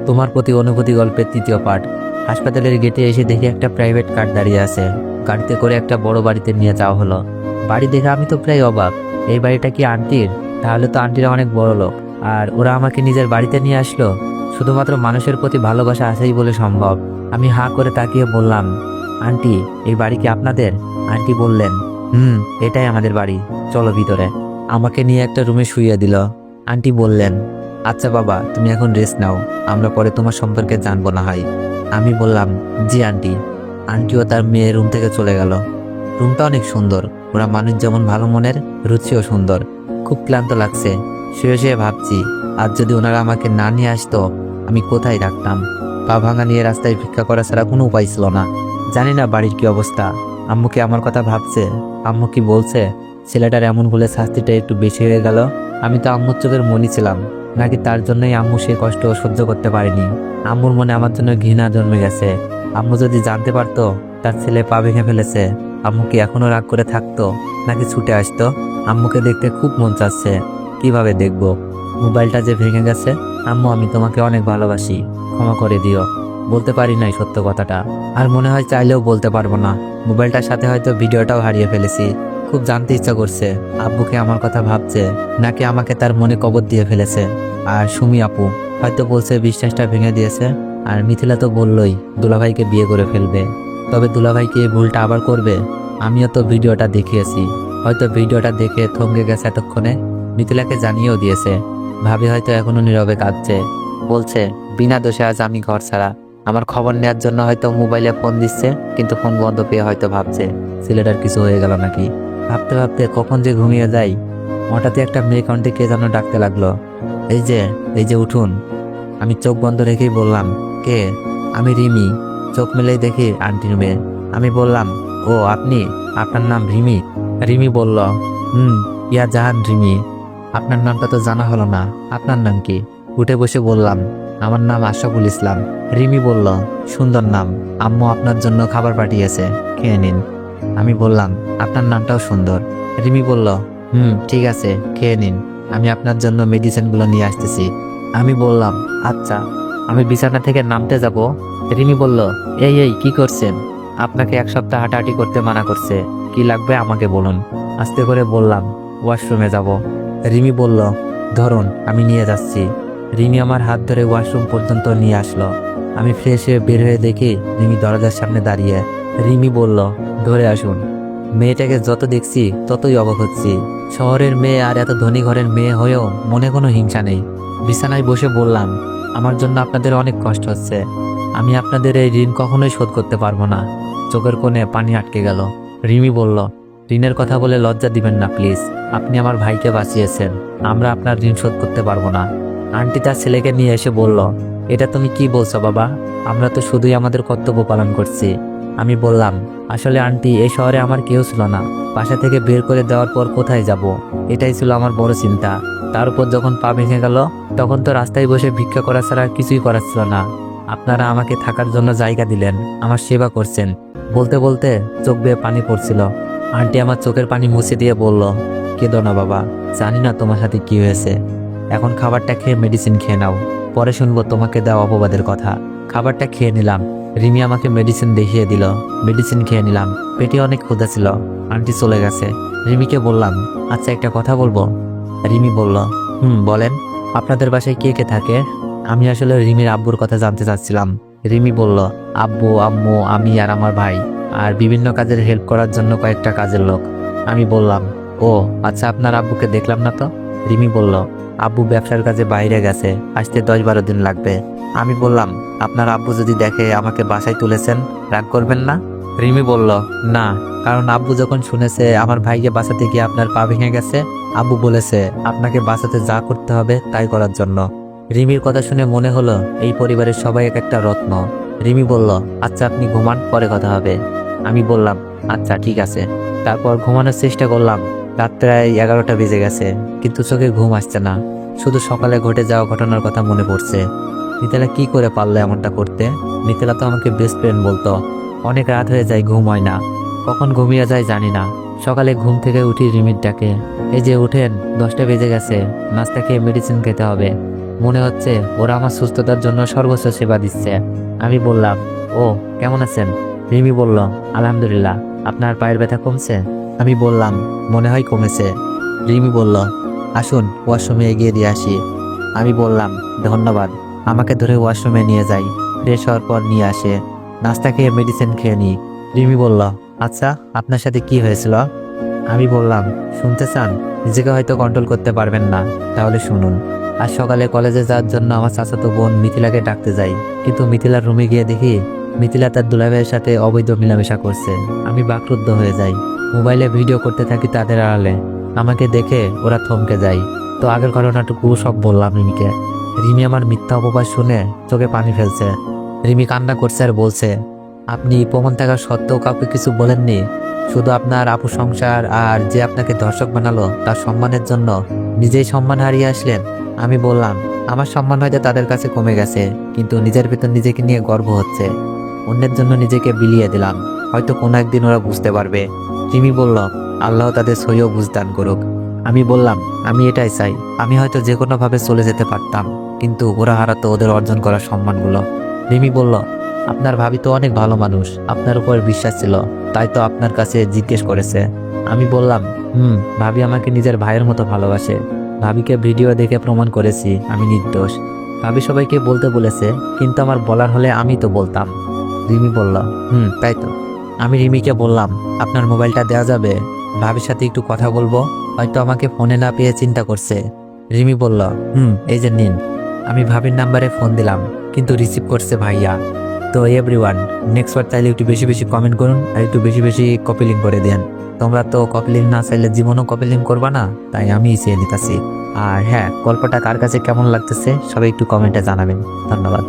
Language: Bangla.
তোমার প্রতি অনুভূতি গল্পের তৃতীয় পার্ট। হাসপাতালের গেটে এসে দেখি একটা প্রাইভেট কার দাঁড়িয়ে আছে। গাড়িতে করে একটা বড় বাড়িতে নিয়ে যাওয়া হলো। বাড়ি দেখে আমি তো প্রায় অবাক। এই বাড়িটা কি আন্টির? তাহলে তো আন্টিরা অনেক বড় লোক, আর ওরা আমাকে নিজের বাড়িতে নিয়ে আসলো শুধুমাত্র মানুষের প্রতি ভালোবাসা আছেই বলে সম্ভব। আমি হাঁ করে তাকিয়ে বললাম, আন্টি, এই বাড়ি কি আপনাদের? আন্টি বললেন, এটাই আমাদের বাড়ি, চলো ভিতরে। আমাকে নিয়ে একটা রুমে শুইয়ে দিল। আন্টি বললেন, আচ্ছা বাবা, তুমি এখন রেস্ট নাও, আমরা পরে তোমার সম্পর্কে জানবো না হয়। আমি বললাম, জি আন্টি। আন্টিও তার মেয়ের রুম থেকে চলে গেল। রুমটা অনেক সুন্দর, ওরা মানুষ যেমন ভালো মনের, রুচিও সুন্দর। খুব ক্লান্ত লাগছে, শুয়ে শুয়ে ভাবছি, আজ যদি ওনারা আমাকে না নিয়ে আসতো আমি কোথায় রাখতাম। পা ভাঙা নিয়ে রাস্তায় ভিক্ষা করা ছাড়া কোনো উপায় ছিল না। জানি না বাড়ির কি অবস্থা। আম্মু কি আমার কথা ভাবছে? আম্মু কি বলছে? ছেলেটার এমন ভুলে শাস্তিটা একটু বেশি হয়ে গেল। আমি তো আম্মুর চোখের মনি ছিলাম, নাকি তার জন্যই আম্মু সে কষ্ট সহ্য করতে পারেনি? আম্মুর মনে আমার জন্য ঘৃণা জন্মে গেছে। আম্মু যদি জানতে পারতো তার ছেলে পা ভেঙে ফেলেছে, আম্মু কি এখনো রাগ করে থাকতো, নাকি ছুটে আসতো? আম্মুকে দেখতে খুব মন চাচ্ছে, কিভাবে দেখবো? মোবাইলটা যে ভেঙে গেছে। আম্মু, আমি তোমাকে অনেক ভালোবাসি, ক্ষমা করে দিও। বলতে পারি নাই সত্য কথাটা, আর মনে হয় চাইলেও বলতে পারবো না। মোবাইলটার সাথে হয়তো ভিডিওটাও হারিয়ে ফেলেছি। খুব জানতে ইচ্ছা করছে, আব্বুকে আমার কথা ভাবছে, নাকি আমাকে তার মনে কবর দিয়ে ফেলেছে। আর সুমি আপু হয়তো বলছে বিশ্বাসটা ভেঙে দিয়েছে। আর মিথিলা তো বললই দুলাভাইকে বিয়ে করে ফেলবে। তবে দুলাভাইকে এই ভুলটা আবার করবে? আমিও তো ভিডিওটা দেখিয়েছি, হয়তো ভিডিওটা দেখে থমকে গেছে এতক্ষণে। মিথিলাকে জানিয়েও দিয়েছে। ভাবি হয়তো এখনো নীরবে কাঁদছে, বলছে বিনা দোষে আজ আমি ঘর ছাড়া। আমার খবর নেওয়ার জন্য হয়তো মোবাইলে ফোন দিচ্ছে, কিন্তু ফোন বন্ধ পেয়ে হয়তো ভাবছে ছেলেটার কিছু হয়ে গেল নাকি। ভাবতে ভাবতে কখন যে ঘুমিয়ে যাই। হঠাৎই একটা মেয়ে কণ্ঠে কে যেন ডাকতে লাগলো, এই যে উঠুন। আমি চোখ বন্ধ রেখেই বললাম, কে? আমি রিমি। চোখ মেলেই দেখি আন্টির মেয়ে। আমি বললাম, ও আপনি? আপনার নাম রিমি? রিমি বলল, ইয়া জাহান রিমি। আপনার নামটা তো জানা হলো না, আপনার নাম কি? উঠে বসে বললাম, আমার নাম আশরাফুল ইসলাম। রিমি বলল, সুন্দর নাম, আম্মু আপনার জন্য খাবার পাঠিয়েছে, খেয়ে নিন। আমি বললাম, আপনার নামটাও সুন্দর। রিমি বলল, ঠিক আছে, খেয়ে নিন, আমি আপনার জন্য মেডিসিনগুলো নিয়ে আসতেছি। আমি বললাম, আচ্ছা। আমি বিছানা থেকে নামতে যাব। রিমি বলল, এই কি করছেন? আপনাকে এক সপ্তাহ হাঁটাহাঁটি করতে মানা করছে, কি লাগবে আমাকে বলুন। আস্তে করে বললাম, ওয়াশরুমে যাব। রিমি বলল, ধরুন, আমি নিয়ে যাচ্ছি। রিমি আমার হাত ধরে ওয়াশরুম পর্যন্ত নিয়ে আসলো। আমি ফ্রেশ হয়ে বের হয়ে দেখি রিমি দরজার সামনে দাঁড়িয়ে। রিমি বলল, ধরে আসুন। মেয়েটাকে যত দেখছি ততই অবাক হচ্ছি। শহরের মেয়ে আর এত ধনী ঘরের মেয়ে হয়েও মনে কোনো হিংসা নেই। বিছানায় বসে বললাম, আমার জন্য আপনাদের অনেক কষ্ট হচ্ছে। আমি আপনাদের এই ঋণ কখনোই শোধ করতে পারবো না। চোখের কোণে পানি আটকে গেল। রিমি বলল, ঋণের কথা বলে লজ্জা দিবেন না প্লিজ। আপনি আমার ভাইকে বাঁচিয়েছেন, আমরা আপনার ঋণ শোধ করতে পারবো না। আন্টি তার ছেলেকে নিয়ে এসে বলল, এটা তুমি কি বলছো বাবা? আমরা তো শুধুই আমাদের কর্তব্য পালন করছি। আমি বললাম, আসলে আন্টি, এই শহরে আমার কেউ ছিল না। বাসা থেকে বের করে দেওয়ার পর কোথায় যাব, এটাই ছিল আমার বড় চিন্তা। তার উপর যখন পা ভেঙে গেল, তখন তো রাস্তায় বসে ভিক্ষা করা ছাড়া কিছুই করার ছিল না। আপনারা আমাকে থাকার জন্য জায়গা দিলেন, আমার সেবা করছেন। বলতে বলতে চোখ বেয়ে পানি পড়ছিল। আন্টি আমার চোখের পানি মুছে দিয়ে বলল, কেঁদো না বাবা, জানি না তোমার সাথে কি হয়েছে। এখন খাবারটা খেয়ে মেডিসিন খেয়ে নাও, পরে শুনবো তোমাকে দেওয়া অপবাদের কথা। খাবারটা খেয়ে নিলাম। রিমি আমাকে মেডিসিন দেখিয়ে দিল। মেডিসিন খেয়ে নিলাম। পেটে অনেক ক্ষুধা ছিল। আন্টি চলে গেছে। রিমিকে বললাম, আচ্ছা একটা কথা বলবো। রিমি বলল, বলেন। আপনাদের বাসায় কে কে থাকে? আমি আসলে রিমির আব্বুর কথা জানতে চাচ্ছিলাম। রিমি বলল, আব্বু, আম্মু, আমি আর আমার ভাই, আর বিভিন্ন কাজের হেল্প করার জন্য কয়েকটা কাজের লোক। আমি বললাম, ও আচ্ছা, আপনার আব্বুকে দেখলাম না তো। রিমি বলল, আব্বু ব্যবসার কাজে বাইরে গেছে, আসতে 10-12 দিন লাগবে। আমি বললাম, আপনার আব্বু যদি দেখে আমাকে বাসায় তুলেছেন, রাগ করবেন না? রিমি বলল, না, কারণ আব্বু যখন শুনেছে আমার ভাইকে বাঁচাতে গিয়ে আপনার পা ভেঙে গেছে, আব্বু বলেছে আপনাকে বাঁচাতে যা করতে হবে তাই করার জন্য। রিমির কথা শুনে মনে হলো এই পরিবারের সবাই এক একটা রত্ন। রিমি বলল, আচ্ছা আপনি ঘুমান, পরে কথা হবে। আমি বললাম, আচ্ছা ঠিক আছে। তারপর ঘুমানোর চেষ্টা করলাম। রাত প্রায় 11টা বেজে গেছে, কিন্তু চোখে ঘুম আসছে না। শুধু সকালে ঘটে যাওয়া ঘটনার কথা মনে পড়ছে। মিথিলা কি করে পারলো এমনটা করতে? মিথিলা তো আমাকে বেস্ট ফ্রেন্ড বলতো। অনেক রাত হয়ে যায়, ঘুম হয় না। কখন ঘুমিয়ে যায় জানি না। সকালে ঘুম থেকে উঠি রিমির ডাকে, এই যে উঠেন, 10টা বেজে গেছে, নাস্তা খেয়ে মেডিসিন খেতে হবে। মনে হচ্ছে ওরা আমার সুস্থতার জন্য সর্বোচ্চ সেবা দিচ্ছে। আমি বললাম, ও কেমন আছেন? রিমি বলল, আলহামদুলিল্লাহ। আপনার পায়ের ব্যথা কমছে? আমি বললাম, মনে হয় কমেছে। রিমি বলল, আসুন ওয়াশরুমে এগিয়ে দিয়ে আসি। আমি বললাম, ধন্যবাদ। আমাকে ধরে ওয়াশরুমে নিয়ে যাই। ফ্রেশ হওয়ার পর নিয়ে আসে। নাস্তা খেয়ে মেডিসিন খেয়ে নিই। রিমি বলল, আচ্ছা আপনার সাথে কি হয়েছিল? আমি বললাম, শুনতে চান? নিজেকে হয়তো কন্ট্রোল করতে পারবেন না, তাহলে শুনুন। আজ সকালে কলেজে যাওয়ার জন্য আমার চাচাতো বোন মিথিলাকে ডাকতে যাই, কিন্তু মিথিলার রুমে গিয়ে দেখি মিথিলা তার দুলাভাইয়ের সাথে অবৈধ মেলামেশা করছে। আমি বাকরুদ্ধ হয়ে যাই। মোবাইলে ভিডিও করতে থাকি তাদের আড়ালে। আমাকে দেখে ওরা থমকে যায়। তো আগের ঘটনাটুকু সব বললাম রিমিকে। রিমি আমার মিথ্যা অপবাদ শুনে চোখে পানি ফেলছে। রিমি কান্না করছে আর বলছে, আপনি প্রমাণ থাকা সত্ত্বেও কাউকে কিছু বলেননি? শুধু আপনার আপু সংসার আর যে আপনাকে দর্শক বানালো তার সম্মানের জন্য নিজেই সম্মান হারিয়ে আসলেন? আমি বললাম, আমার সম্মান হয়তো তাদের কাছে কমে গেছে, কিন্তু নিজের ভেতর নিজেকে নিয়ে গর্ব হচ্ছে। অন্যের জন্য নিজেকে বিলিয়ে দিলাম, হয়তো কোনো একদিন ওরা বুঝতে পারবে। রিমি বলল, আল্লাহ তাদের সইও বুঝদান করুক। আমি বললাম, আমি এটাই চাই। আমি হয়তো যে কোনোভাবে চলে যেতে পারতাম, কিন্তু ওরা হারাতো ওদের অর্জন করা সম্মানগুলো। রিমি বলল, আপনার ভাবি তো অনেক ভালো মানুষ, আপনার উপর বিশ্বাস ছিল, তাই তো আপনার কাছে জিজ্ঞেস করেছে। আমি বললাম, ভাবি আমাকে নিজের ভাইয়ের মতো ভালোবাসে। ভাবিকে ভিডিও দেখে প্রমাণ করেছি আমি নির্দোষ। ভাবি সবাইকে বলতে বলেছে, কিন্তু আমার বলার হলে আমি তো বলতাম। রিমি বলল, তাই তো। আমি রিমিকে বললাম, আপনার মোবাইলটা দেওয়া যাবে? ভাবির সাথে একটু কথা বলবো, হয়তো আমাকে ফোনে না পেয়ে চিন্তা করছে। রিমি বলল, এই যে নিন। আমি ভাবির নাম্বারে ফোন দিলাম, কিন্তু রিসিভ করছে ভাইয়া। তো এভরিওয়ান, নেক্সট বার চাইলে একটু বেশি বেশি কমেন্ট করুন আর একটু বেশি বেশি কপি লিঙ্ক করে দেন। তোমরা তো কপি লিঙ্ক না চাইলে জীবনও কপি লিঙ্ক করবা না, তাই আমি চেয়ে নিতেছি। আর হ্যাঁ, গল্পটা কার কাছে কেমন লাগতেছে সবাই একটু কমেন্টে জানাবেন। ধন্যবাদ।